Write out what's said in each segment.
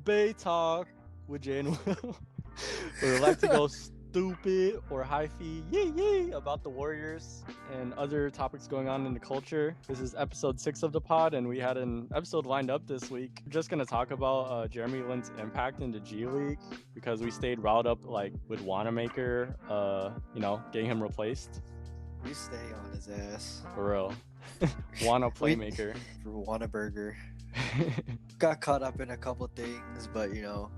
Bay.talk with Jay and Will. We like to go stupid or hyphy yee about the Warriors and other topics going on in the culture. This is episode 6 of the pod, and we had an episode lined up this week. We're just gonna talk about Jeremy Lin's impact in the G League because we stayed riled up like with Wanamaker, getting him replaced. We stay on his ass. For real. Wanna playmaker. For Wanaburger. Got caught up in a couple things, but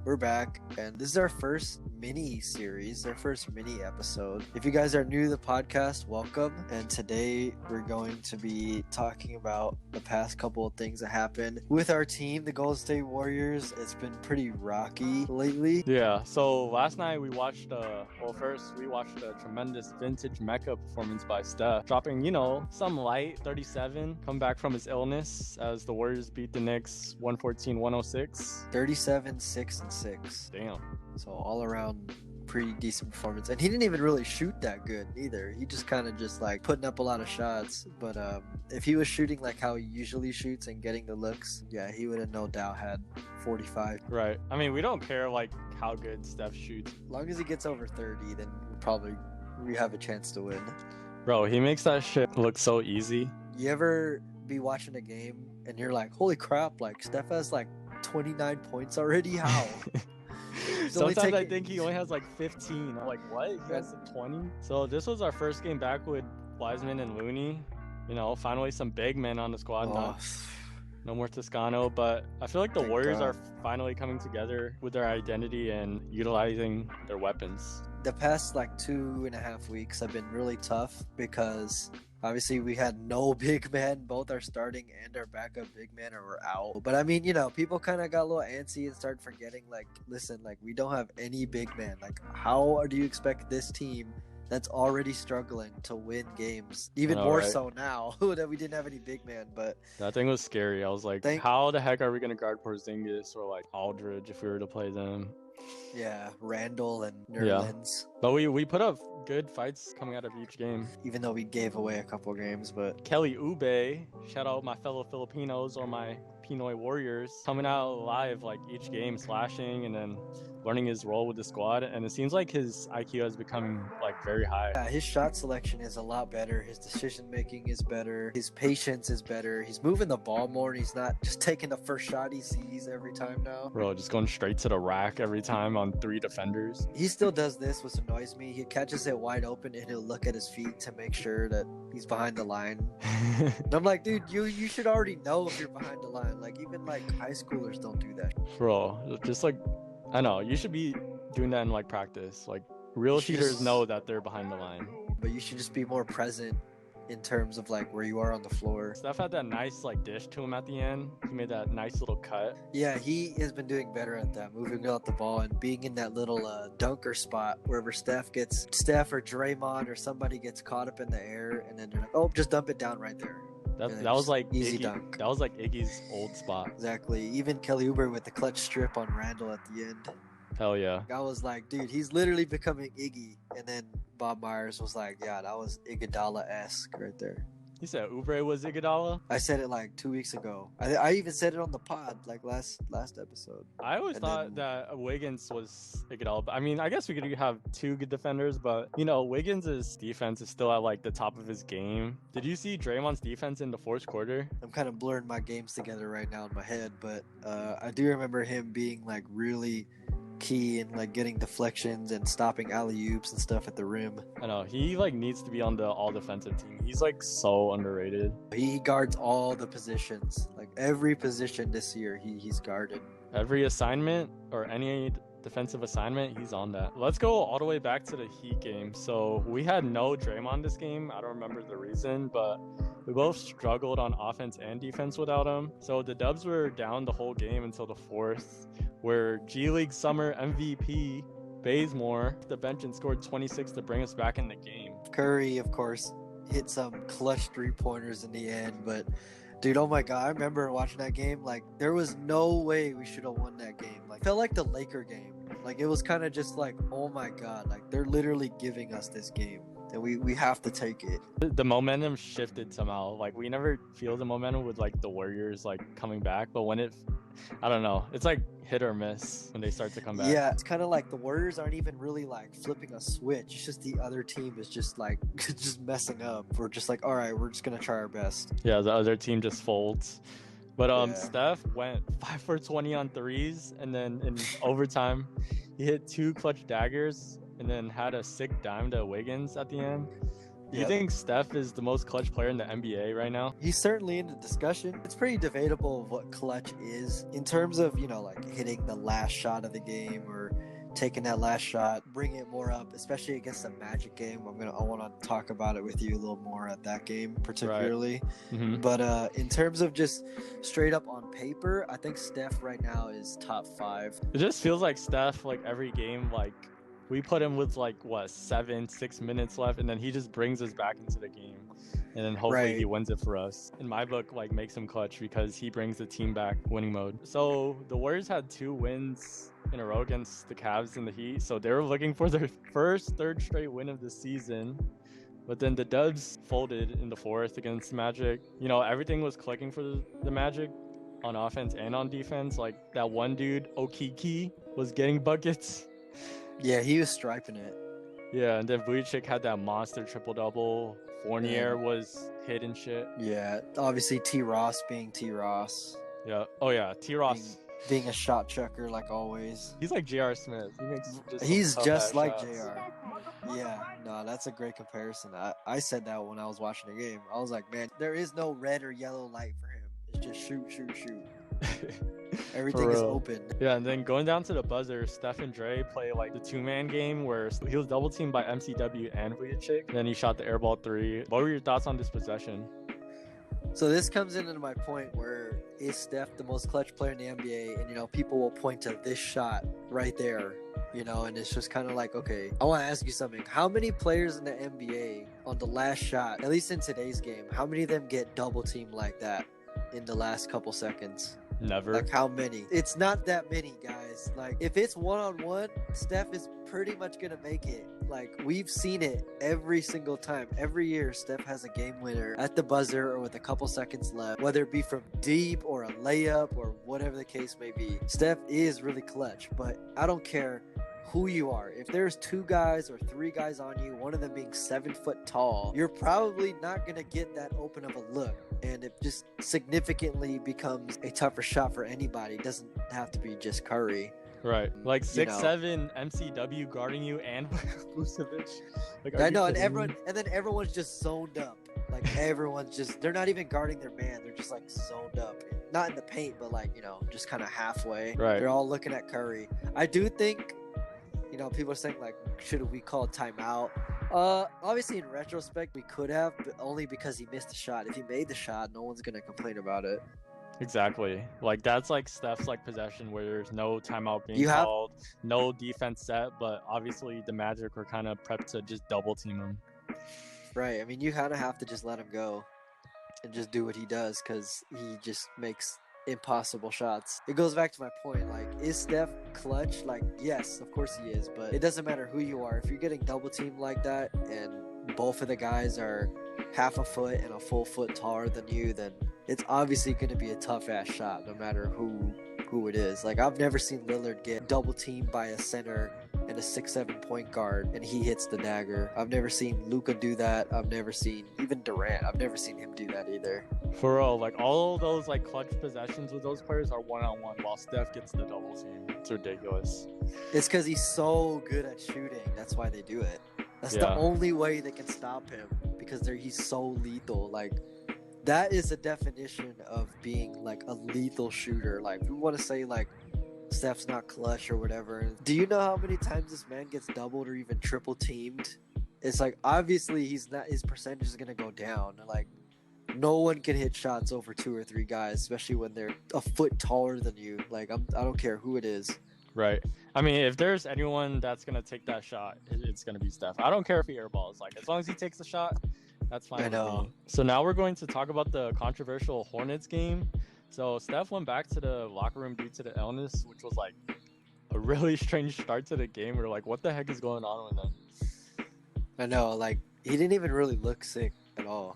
we're back, and this is our first mini series, our first mini episode. If you guys are new to the podcast, welcome. And today we're going to be talking about the past couple of things that happened with our team, the Golden State Warriors. It's been pretty rocky lately. Yeah, so last night we watched first we watched a tremendous vintage Mecca performance by Steph, dropping some light 37, come back from his illness as the Warriors beat the Knicks 114-106. 37, 6 and 6. Damn. So all around pretty decent performance, and he didn't even really shoot that good either. He just kind of like putting up a lot of shots, but if he was shooting like how he usually shoots and getting the looks, yeah, he would have no doubt had 45. Right. I mean, we don't care like how good Steph shoots. As long as he gets over 30, then we have a chance to win. Bro, he makes that shit look so easy. You ever be watching a game and you're like, holy crap, like Steph has like 29 points already? How? Sometimes I think he only has like 15. I'm like, what? He has like 20? So this was our first game back with Wiseman and Looney. Finally some big men on the squad. No more Toscano, but I feel like the Warriors are finally coming together with their identity and utilizing their weapons. The past like 2.5 weeks have been really tough because obviously we had no big man. Both our starting and our backup big men are out. But I mean, people kind of got a little antsy and started forgetting, like, listen, like, we don't have any big man. Like, how do you expect this team that's already struggling to win games, even more so now that we didn't have any big man? But that thing was scary. I was like, how the heck are we going to guard Porzingis or like Aldridge if we were to play them? Yeah, Randall and Nerlens. Yeah. But we put up good fights coming out of each game. Even though we gave away a couple games, but Kelly Oubre, shout out my fellow Filipinos or my Pinoy Warriors, coming out alive like each game, slashing and then learning his role with the squad. And it seems like his IQ has become like very high. Yeah, his shot selection is a lot better. His decision making is better. His patience is better. He's moving the ball more, and he's not just taking the first shot he sees every time now. Bro, just going straight to the rack every time on 3 defenders. He still does this, which annoys me. He catches it wide open and he'll look at his feet to make sure that he's behind the line. And I'm like, dude, you should already know if you're behind the line. Like, even like high schoolers don't do that. Bro, just like, I know, you should be doing that in like practice. Like, real shooters know that they're behind the line. But you should just be more present in terms of like where you are on the floor. Steph had that nice like dish to him at the end. He made that nice little cut. Yeah, he has been doing better at that, moving out the ball and being in that little dunker spot wherever Steph or Draymond or somebody gets caught up in the air, and then they're like, oh, just dump it down right there. That was like easy dunk. That was like Iggy's old spot. Exactly. Even Kelly Oubre with the clutch strip on Randall at the end. Hell yeah. I was like, dude, he's literally becoming Iggy. And then Bob Myers was like, yeah, that was Iguodala-esque right there. You said Oubre was Iguodala? I said it like 2 weeks ago. I even said it on the pod like last episode. I always thought that Wiggins was Iguodala. I mean, I guess we could have 2 good defenders, but Wiggins' defense is still at like the top of his game. Did you see Draymond's defense in the fourth quarter? I'm kind of blurring my games together right now in my head, but I do remember him being like really key in like getting deflections and stopping alley-oops and stuff at the rim. I know, he like needs to be on the all defensive team. He's like so underrated. He guards all the positions, like every position this year he's guarded. Every assignment or any defensive assignment, he's on that. Let's go all the way back to the Heat game. So we had no Draymond this game. I don't remember the reason, but we both struggled on offense and defense without him. So the Dubs were down the whole game until the fourth, where G League Summer MVP Bazemore the bench and scored 26 to bring us back in the game. Curry, of course, hit some clutch 3-pointers in the end, but dude, oh my god, I remember watching that game. Like, there was no way we should have won that game. Like, felt like the Laker game. Like, it was kind of just like, oh my god, like they're literally giving us this game. and we have to take it. The momentum shifted somehow. Like, we never feel the momentum with like the Warriors like coming back, but when it I don't know. It's like hit or miss when they start to come back. Yeah, it's kind of like the Warriors aren't even really like flipping a switch. It's just the other team is just like just messing up. We're just like, all right, we're just gonna try our best. Yeah, the other team just folds. But Yeah. Steph went 5 for 20 on threes, and then in overtime, he hit 2 clutch daggers, and then had a sick dime to Wiggins at the end. Do you think Steph is the most clutch player in the NBA right now? He's certainly in the discussion. It's pretty debatable of what clutch is in terms of, you know, like hitting the last shot of the game or taking that last shot, bringing it more up, especially against the Magic game. I want to talk about it with you a little more at that game particularly. Right. Mm-hmm. But in terms of just straight up on paper, I think Steph right now is top 5. It just feels like Steph, like every game, like we put him with like 6 minutes left, and then he just brings us back into the game, and then hopefully he wins it for us. In my book, like makes him clutch because he brings the team back winning mode. So the Warriors had 2 wins in a row against the Cavs and the Heat, so they were looking for their third straight win of the season. But then the Dubs folded in the 4th against the Magic. You know, everything was clicking for the Magic on offense and on defense. Like that one dude, Okiki, was getting buckets. Yeah, he was striping it. Yeah, and then Vujicic had that monster triple-double. Fournier was hitting shit. Yeah, obviously T. Ross being T. Ross. Yeah. Oh, yeah, T. Ross. Being a shot chucker like always. He's like J.R. Smith. He's just like J.R. Yeah, no, that's a great comparison. I said that when I was watching the game. I was like, man, there is no red or yellow light for him. It's just shoot, shoot, shoot. Everything is open. Yeah, and then going down to the buzzer, Steph and Dre play like the 2-man game where he was double teamed by MCW and Vujicic. Then he shot the airball 3. What were your thoughts on this possession? So this comes into my point where is Steph the most clutch player in the NBA? And, you know, people will point to this shot right there, you know, and it's just kind of like, okay, I want to ask you something. How many players in the NBA on the last shot, at least in today's game, how many of them get double teamed like that in the last couple seconds? Never. Like how many? It's not that many, guys. Like if it's one-on-one, Steph is pretty much gonna make it. Like we've seen it every single time. Every year Steph has a game winner at the buzzer or with a couple seconds left, whether it be from deep or a layup or whatever the case may be. Steph is really clutch, but I don't care who you are. If there's 2 guys or 3 guys on you, one of them being 7 foot tall, you're probably not gonna get that open of a look, and it just significantly becomes a tougher shot for anybody. It doesn't have to be just Curry. Right, like 6'7" MCW guarding you and Vucevic. Like, I know, and then everyone's just zoned up. Like everyone's just, they're not even guarding their man. They're just like zoned up, not in the paint, but like, you know, just kind of halfway. Right. They're all looking at Curry. I do think, you know, people are saying like, should we call timeout? Obviously in retrospect we could have, but only because he missed the shot. If he made the shot, no one's gonna complain about it. Exactly. Like that's like Steph's like possession where there's no timeout being called, no defense set, but obviously the Magic were kind of prepped to just double team him. Right. I mean, you kind of have to just let him go and just do what he does because he just makes impossible shots. It goes back to my point, like, is Steph clutch? Like, yes, of course he is, but it doesn't matter who you are. If you're getting double teamed like that and both of the guys are half a foot and a full foot taller than you, then it's obviously going to be a tough ass shot no matter who it is. Like, I've never seen Lillard get double teamed by a center and a 6'7" point guard and he hits the dagger. I've never seen Luka do that. I've never seen even Durant. I've never seen him do that either. For real, like all those like clutch possessions with those players are one-on-one while Steph gets the double team. It's ridiculous. It's because he's so good at shooting. That's why they do it. That's the only way they can stop him because he's so lethal. Like, that is the definition of being like a lethal shooter. Like, we want to say like Steph's not clutch or whatever. Do you know how many times this man gets doubled or even triple teamed? It's like, obviously he's not, his percentage is gonna go down. Like, no one can hit shots over 2 or 3 guys, especially when they're a foot taller than you. Like, I don't care who it is. Right. I mean, if there's anyone that's gonna take that shot, it's gonna be Steph. I don't care if he airballs. Like, as long as he takes the shot, that's fine. I know. With me. So now we're going to talk about the controversial Hornets game. So Steph went back to the locker room due to the illness, which was like a really strange start to the game. We're like, what the heck is going on with him? I know, like, he didn't even really look sick at all.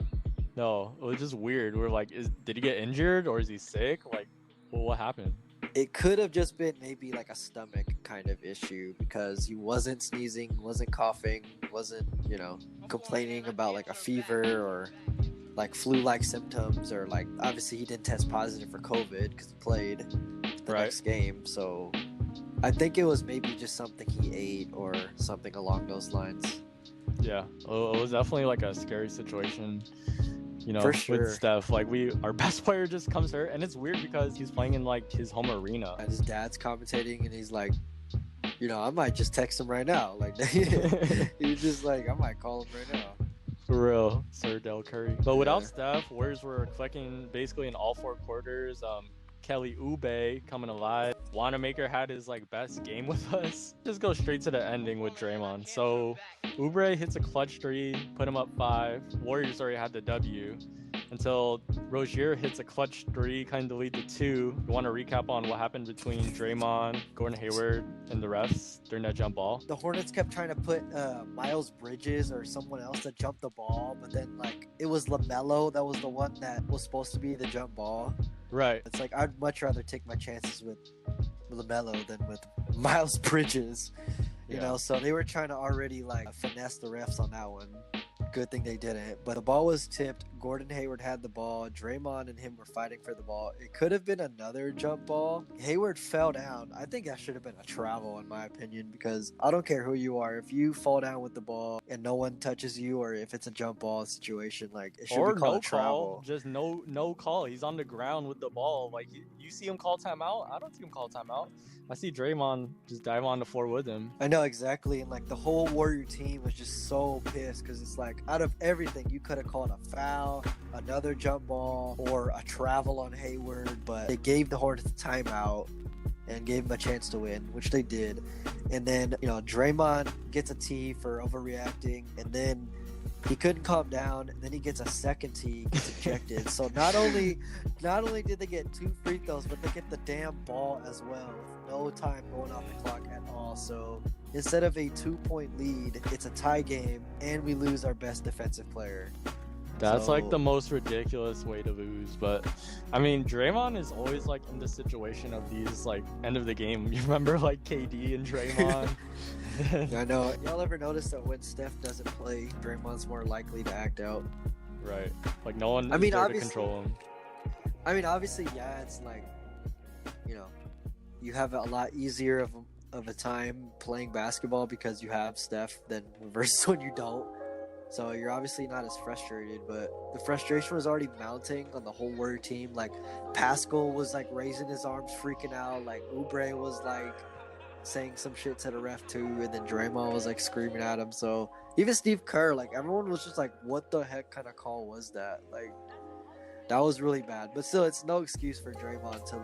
No, it was just weird. We're like, did he get injured or is he sick? Like, well, what happened? It could have just been maybe like a stomach kind of issue because he wasn't sneezing, wasn't coughing, wasn't, complaining about like a fever or like flu-like symptoms, or like obviously he didn't test positive for COVID because he played the next game. So I think it was maybe just something he ate or something along those lines. Yeah, it was definitely like a scary situation. For sure. With Steph, like our best player just comes hurt, and it's weird because he's playing in like his home arena. And his dad's commentating, and he's like, I might just text him right now. Like he's just like, I might call him right now. For real, Sir Del Curry. But without Steph, Warriors were clicking basically in all four quarters. Kelly Oubre coming alive. Wanamaker had his like best game with us. Just go straight to the ending with Draymond. So Oubre hits a clutch 3, put him up 5. Warriors already had the W until Rozier hits a clutch 3, kind of lead to 2. You want to recap on what happened between Draymond, Gordon Hayward, and the refs during that jump ball? The Hornets kept trying to put Miles Bridges or someone else to jump the ball, but then like it was LaMelo that was the one that was supposed to be the jump ball. Right. It's like I'd much rather take my chances with LaMelo than with Miles Bridges. You know, so they were trying to already like finesse the refs on that one. Good thing they didn't. But the ball was tipped. Gordon Hayward had the ball. Draymond and him were fighting for the ball. It could have been another jump ball. Hayward fell down. I think that should have been a travel in my opinion, because I don't care who you are. If you fall down with the ball and no one touches you, or if it's a jump ball situation, like it should be called a travel. Just no call. He's on the ground with the ball. Like you see him call timeout. I don't see him call timeout. I see Draymond just dive on the floor with him. I know exactly, and like the whole Warrior team was just so pissed because it's like out of everything you could have called a foul, another jump ball, or a travel on Hayward, but they gave the Hornets a timeout and gave them a chance to win, which they did. And then Draymond gets a T for overreacting, and then he couldn't calm down, and then he gets a second tee, gets ejected. So not only did they get 2 free throws, but they get the damn ball as well with no time going off the clock at all. So instead of a 2-point lead, it's a tie game, and we lose our best defensive player. That's like the most ridiculous way to lose. But I mean, Draymond is always like in the situation of these like end of the game. You remember like KD and Draymond? I know. Y'all ever notice that when Steph doesn't play, Draymond's more likely to act out? Right. Like no one is there to control him. I mean, obviously, yeah, it's like, you have a lot easier of a time playing basketball because you have Steph than versus when you don't. So you're obviously not as frustrated, but the frustration was already mounting on the whole Warrior team. Like Pascal was like raising his arms, freaking out. Like Oubre was like saying some shit to the ref too, and then Draymond was like screaming at him. So even Steve Kerr, like everyone was just like, what the heck kind of call was that? Like that was really bad. But still, it's no excuse for Draymond to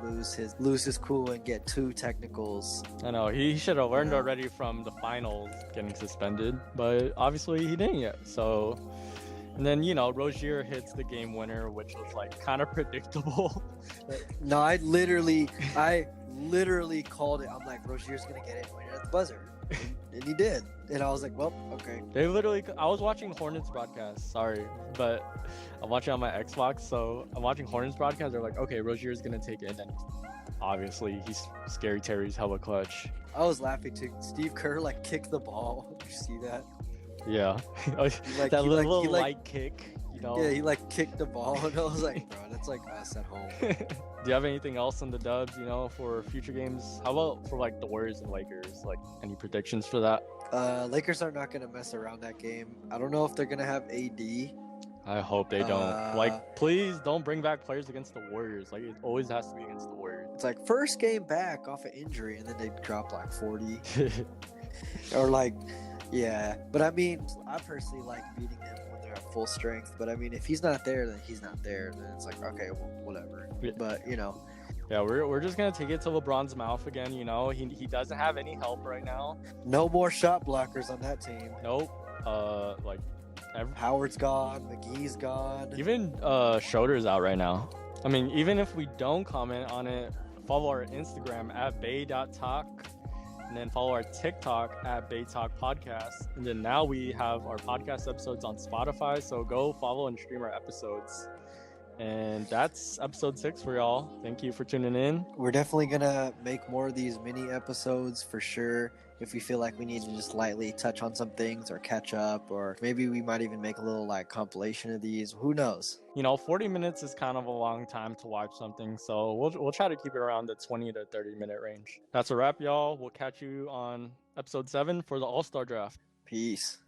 lose his cool and get 2 technicals. I know he should have learned already from the finals getting suspended, but obviously he didn't yet. So, and then Rozier hits the game winner, which was like kind of predictable. No, I literally called it. I'm like, Rozier's gonna get it right at the buzzer, and he did. And I was like, well, okay. I was watching Hornets broadcast. Sorry, but I'm watching on my Xbox, so I'm watching Hornets broadcast. They're like, okay, Rozier's gonna take it, and obviously he's Scary Terry's hella clutch. I was laughing too. Steve Kerr like kicked the ball. Did you see that? Yeah, that little light kick. Yeah, he like kicked the ball, and I was like, bro, that's like us at home. Do you have anything else on the Dubs, for future games? How about for like the Warriors and Lakers? Like any predictions for that? Lakers are not gonna mess around that game. I don't know if they're gonna have AD. I hope they don't. Like, please don't bring back players against the Warriors. Like, it always has to be against the Warriors. It's like first game back off an injury, and then they drop like 40, or like, yeah. But I mean, I personally like beating them when they're at full strength. But I mean, if he's not there, then he's not there. Then it's like, okay, well, whatever. Yeah. But yeah, we're just gonna take it to LeBron's mouth again. He doesn't have any help right now. No more shot blockers on that team. Nope. Howard's gone. McGee's gone. Even Schroeder's out right now. I mean, even if we don't comment on it, follow our Instagram at bay.talk, and then follow our TikTok at bay.talk podcast. And then now we have our podcast episodes on Spotify, so go follow and stream our episodes. And that's episode 6 for y'all. Thank you for tuning in. We're definitely gonna make more of these mini episodes for sure. If we feel like we need to just lightly touch on some things or catch up, or maybe we might even make a little like compilation of these. Who knows? 40 minutes is kind of a long time to watch something, so we'll try to keep it around the 20 to 30 minute range. That's a wrap, y'all. We'll catch you on episode 7 for the All-Star Draft. Peace.